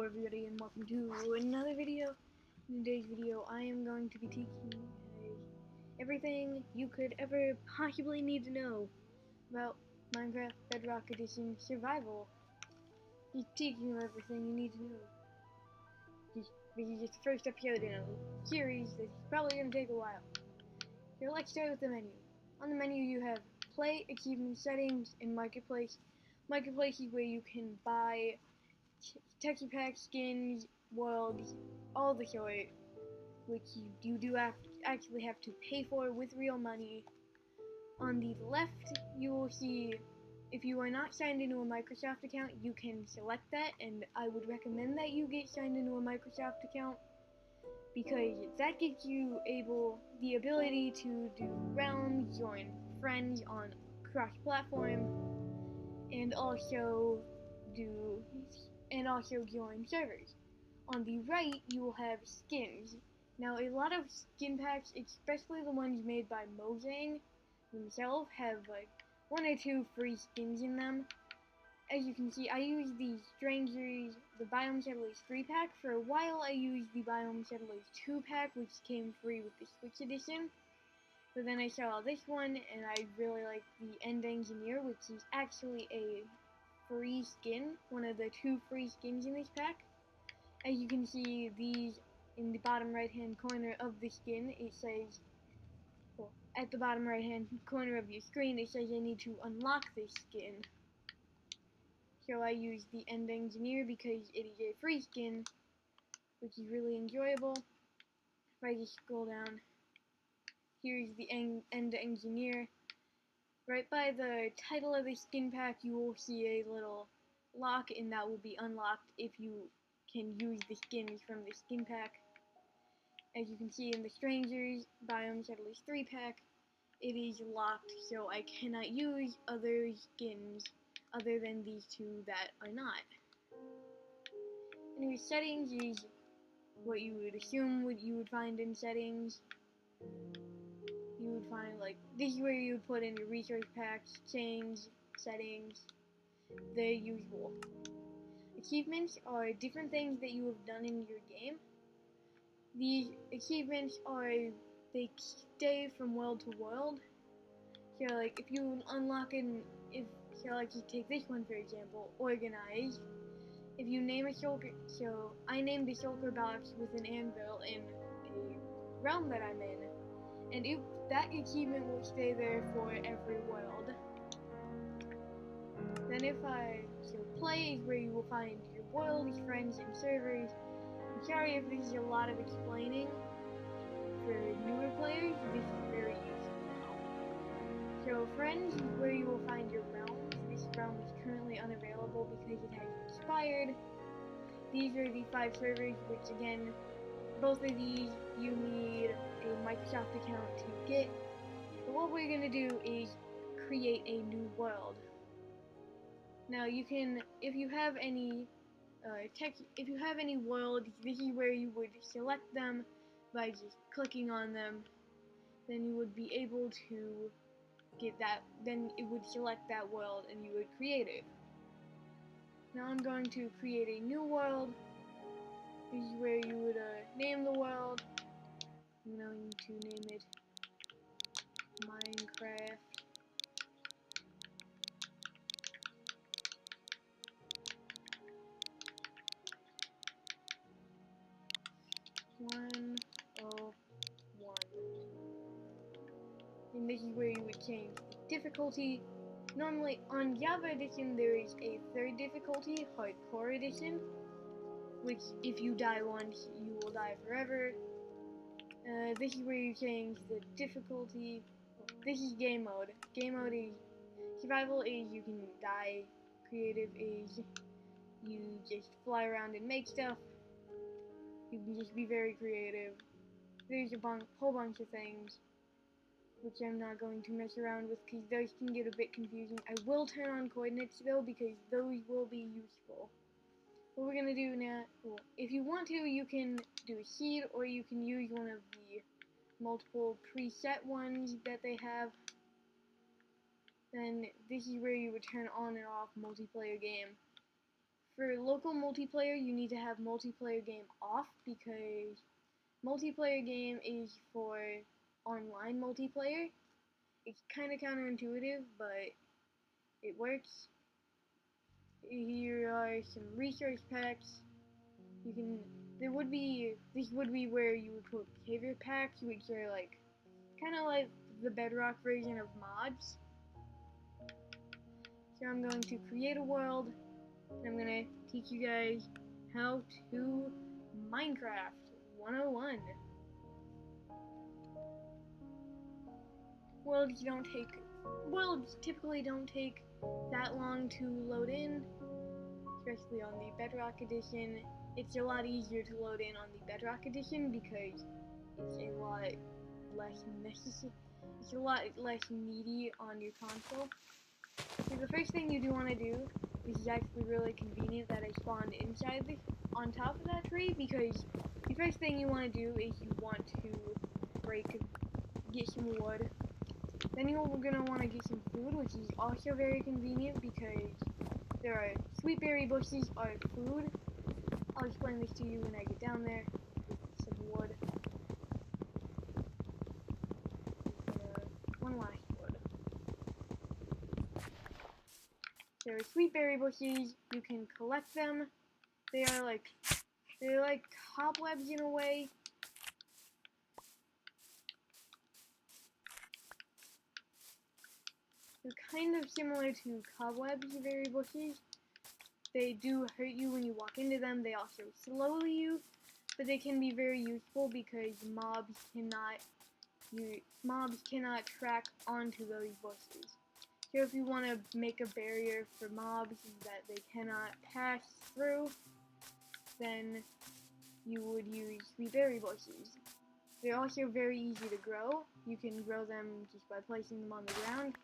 everybody, and welcome to another video. In today's video, I am going to be teaching you everything you could ever possibly need to know about Minecraft Bedrock Edition Survival. Just teaching you everything you need to know. This is just the first episode in a series that's probably going to take a while. So let's start with the menu. On the menu you have Play, Achievement Settings, and Marketplace. Marketplace is where you can buy texture packs, skins, worlds, all the sort, which you do actually have to pay for with real money. On the left, you will see if you are not signed into a Microsoft account, you can select that, and I would recommend that you get signed into a Microsoft account because that gives you the ability to do realms, join friends on cross-platform, and also join servers. On the right, you will have skins. Now, a lot of skin packs, especially the ones made by Mojang themselves, have like 1 or 2 free skins in them. As you can see, I use the Biome Settlers 3 pack. For a while, I used the Biome Settlers 2 pack, which came free with the Switch edition. But then I saw this one, and I really like the End Engineer, which is actually a free skin, one of the 2 free skins in this pack. As you can see, these in the bottom right hand corner of the skin, it says, well, at the bottom right hand corner of your screen, it says I need to unlock this skin. So I use the End Engineer because it is a free skin, which is really enjoyable. If I just scroll down, here's the End Engineer. Right by the title of the skin pack, you will see a little lock, and that will be unlocked if you can use the skins from the skin pack. As you can see in the Strangers Biome Settlers 3 pack, it is locked, so I cannot use other skins other than these 2 that are not. Anyway, settings is what you would assume you would find in settings. You would find, like, this is where you would put in your resource packs, change, settings, the usual. Achievements are different things that you have done in your game. These achievements they stay from world to world. So, like, if you unlock like, you take this one for example, Organize. If you name a shulker, so I named the shulker box with an anvil in a realm that I'm in. And that achievement will stay there for every world. Then Play is where you will find your worlds, friends, and servers. I'm sorry if this is a lot of explaining. For newer players, this is very easy now. So Friends is where you will find your realms. This realm is currently unavailable because it has expired. These are the 5 servers, which again, both of these you need a Microsoft account to get. But what we're going to do is create a new world. Now you can, if you have any worlds, this is where you would select them by just clicking on them. Then you would be able to get that, then it would select that world and you would create it. Now I'm going to create a new world. This is where you would name the world. I'm going to name it Minecraft. One. And this is where you would change the difficulty. Normally on Java Edition there is a 3rd difficulty, Hardcore Edition, which if you die once, you will die forever. This is where you change the difficulty. This is game mode. Game mode is survival is you can die. Creative is you just fly around and make stuff. You can just be very creative. There's a whole bunch of things which I'm not going to mess around with because those can get a bit confusing. I will turn on coordinates though because those will be useful. What we're going to do now, well, if you want to, you can do a seed or you can use one of the multiple preset ones that they have. Then this is where you would turn on and off multiplayer game. For local multiplayer, you need to have multiplayer game off because multiplayer game is for online multiplayer. It's kind of counterintuitive, but it works. Here are some resource packs. You can. This would be where you would put behavior packs, which are like kind of like the bedrock version of mods. So I'm going to create a world, and I'm gonna teach you guys how to Minecraft 101. Worlds typically don't take that long to load in, especially on the Bedrock edition. It's a lot easier to load in on the Bedrock edition because it's a lot less necessary. It's a lot less needy on your console. So the first thing you do want to do, this is actually really convenient that I spawned on top of that tree, because the first thing you want to do is you want to get some wood. Then you're going to want to get some food, which is also very convenient because there are sweet berry bushes are food. I'll explain this to you when I get down there. Some wood. One last wood. There are sweet berry bushes. You can collect them. They're like cobwebs in a way. They're kind of similar to cobwebs, berry bushes. They do hurt you when you walk into them. They also slow you, but they can be very useful because mobs cannot track onto those bushes. So if you want to make a barrier for mobs that they cannot pass through, then you would use sweet berry bushes. They're also very easy to grow. You can grow them just by placing them on the ground.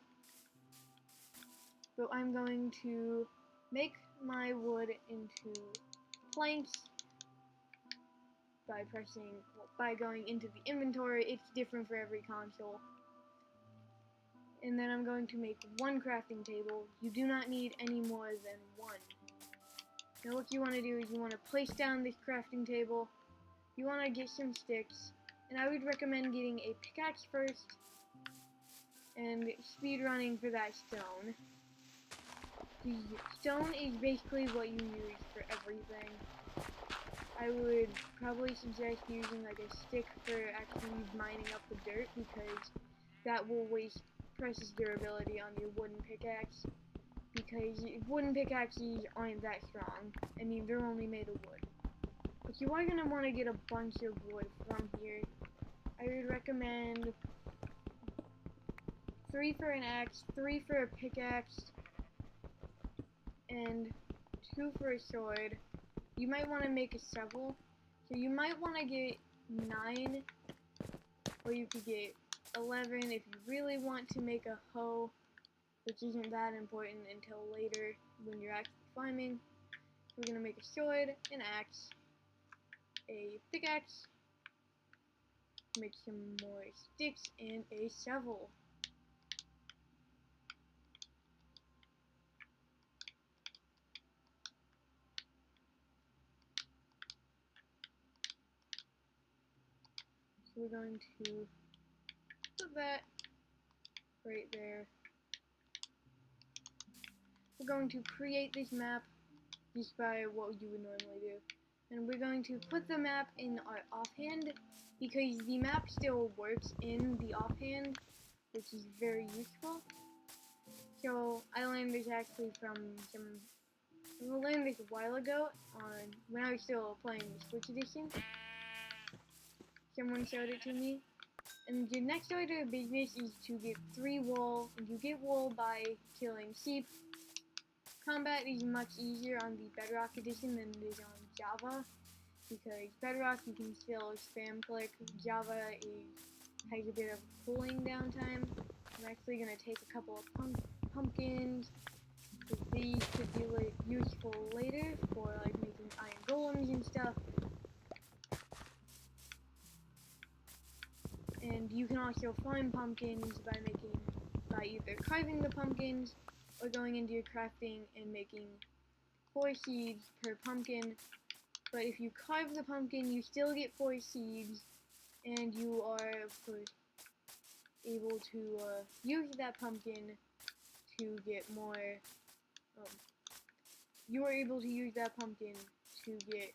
So I'm going to make my wood into planks by going into the inventory. It's different for every console. And then I'm going to make one crafting table. You do not need any more than one. Now what you want to do is you want to place down this crafting table. You want to get some sticks. And I would recommend getting a pickaxe first. And speed running for that stone. The stone is basically what you use for everything. I would probably suggest using like a stick for actually mining up the dirt because that will waste precious durability on your wooden pickaxe. Because wooden pickaxes aren't that strong. I mean, they're only made of wood. But you are going to want to get a bunch of wood from here. I would recommend 3 for an axe, 3 for a pickaxe, and 2 for a sword. You might want to make a shovel. So you might want to get 9, or you could get 11 if you really want to make a hoe, which isn't that important until later when you're actually farming. We're going to make a sword, an axe, a pickaxe, make some more sticks, and a shovel. So we're going to put that right there. We're going to create this map just by what you would normally do. And we're going to put the map in our offhand because the map still works in the offhand, which is very useful. So I learned this actually I learned this a while ago when I was still playing the Switch edition. Someone showed it to me. And your next order of business is to get 3 wool. You get wool by killing sheep. Combat is much easier on the Bedrock edition than it is on Java, because Bedrock you can still spam click. Java has a bit of cooling down time. I'm actually going to take a couple of pumpkins, because these could be useful later for like making iron golems and stuff. And you can also find pumpkins by either carving the pumpkins or going into your crafting and making 4 seeds per pumpkin, but if you carve the pumpkin, you still get 4 seeds, and you are, of course, able to use that pumpkin to get more, you are able to use that pumpkin to get,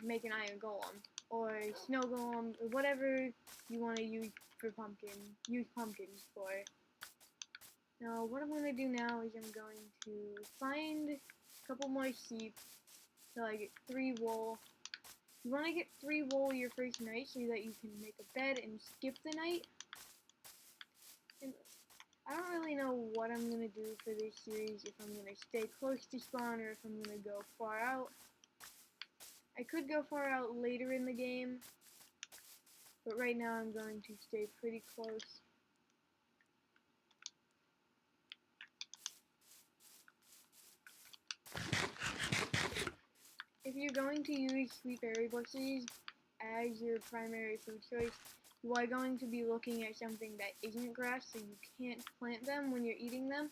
make an iron golem, or snow golem, or whatever you want to use pumpkins for. Now, what I'm going to do now is I'm going to find a couple more sheep till I get 3 wool. You want to get 3 wool your first night so that you can make a bed and skip the night. And I don't really know what I'm going to do for this series, if I'm going to stay close to spawn or if I'm going to go far out. I could go far out later in the game, but right now I'm going to stay pretty close. If you're going to use sweet berry bushes as your primary food choice, you are going to be looking at something that isn't grass, so you can't plant them when you're eating them.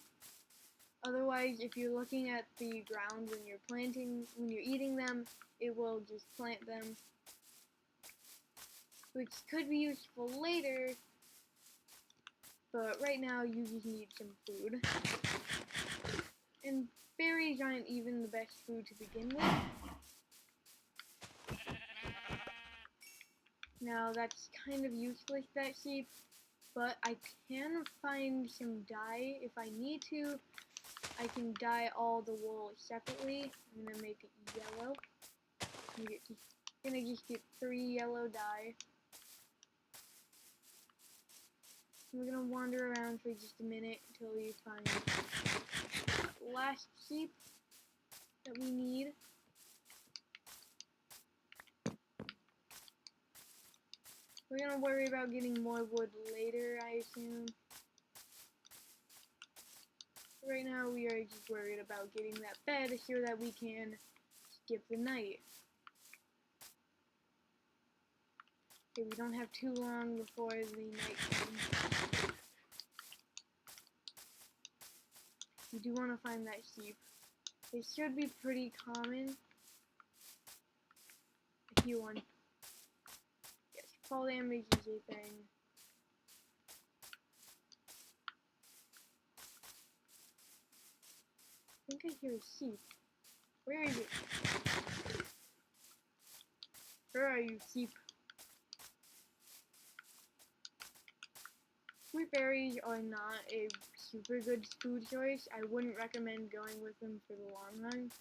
Otherwise, if you're looking at the ground when you're eating them, it will just plant them, which could be useful later, but right now you just need some food. And berries aren't even the best food to begin with. Now that's kind of useless, that sheep, but I can find some dye if I need to. I can dye all the wool separately. I'm gonna make it yellow. I'm gonna just get 3 yellow dye. We're gonna wander around for just a minute until we find the last sheep that we need. We're gonna worry about getting more wood later, I assume. Right now we are just worried about getting that bed so that we can skip the night. Okay, we don't have too long before the night comes. We do want to find that sheep. They should be pretty common. I hear one. Yes, fall damage is a thing. I think I hear a sheep. Where is it? Where are you, sheep? Sweet berries are not a super good food choice. I wouldn't recommend going with them for the long run,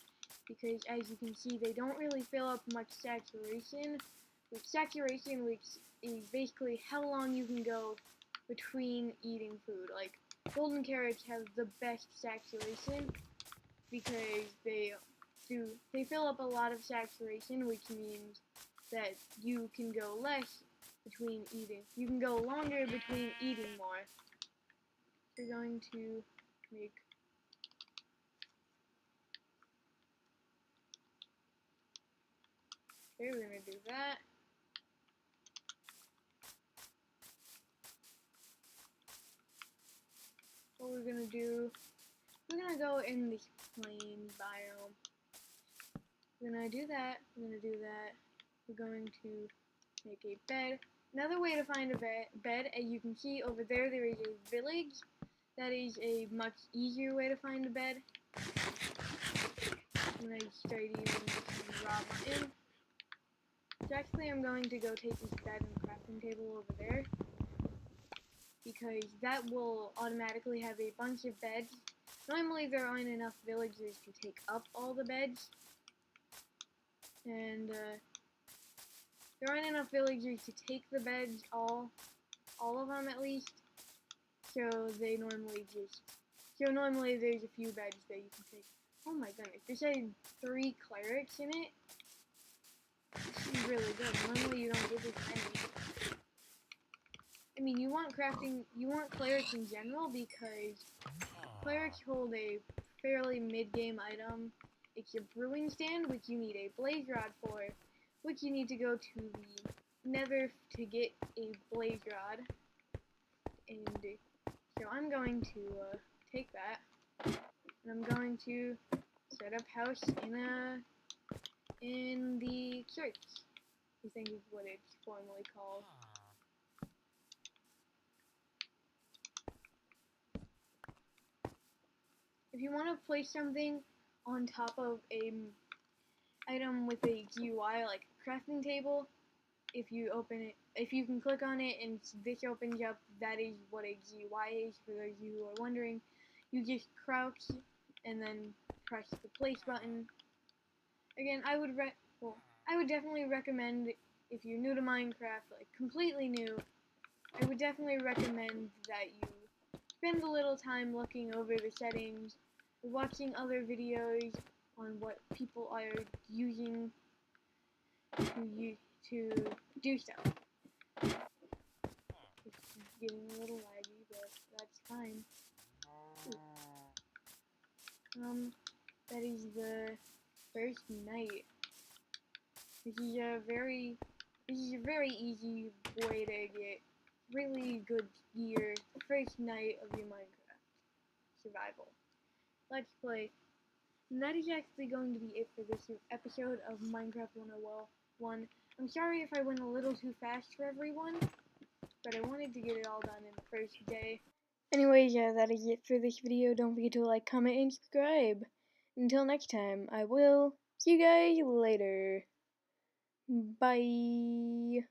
because as you can see, they don't really fill up much saturation. With saturation, which is basically how long you can go between eating food. Like, golden carrots have the best saturation because they fill up a lot of saturation, which means that you can go less between eating. You can go longer between eating more. We're going to make okay, we're gonna do that. What we're gonna do, we're gonna go in this plain biome. We're gonna do that, we're gonna do that. We're going to make a bed. Another way to find a bed, as you can see over there, there is a village. That is a much easier way to find a bed. I'm going to start using some raw mutton. So actually I'm going to go take this bed and crafting table over there, because that will automatically have a bunch of beds. Normally there aren't enough villagers to take up all the beds, and there aren't enough villagers to take the beds, all of them at least, so normally there's a few beds that you can take. Oh my goodness, this has 3 clerics in it. This is really good. Normally you don't get this many. I mean, you want clerics in general, because clerics hold a fairly mid-game item. It's a brewing stand, which you need a blaze rod for, which you need to go to the nether to get a blaze rod. And so I'm going to take that, and I'm going to set up house in the church, I think is what it's formally called. If you want to place something on top of a item with a GUI, like a crafting table, if you can click on it and this opens up, that is what a GUI is, for those of you who are wondering. You just crouch and then press the place button. Again, I would definitely recommend, if you're new to Minecraft, like completely new, I would definitely recommend that you spend a little time looking over the settings, watching other videos on what people are using to do stuff. It's getting a little laggy, but that's fine. That is the first night. This is a very easy way to get really good gear the first night of your Minecraft survival. Let's play. And that is actually going to be it for this episode of Minecraft 101. I'm sorry if I went a little too fast for everyone, but I wanted to get it all done in the first day. Anyways, yeah, that is it for this video. Don't forget to like, comment, and subscribe. Until next time, I will see you guys later. Bye.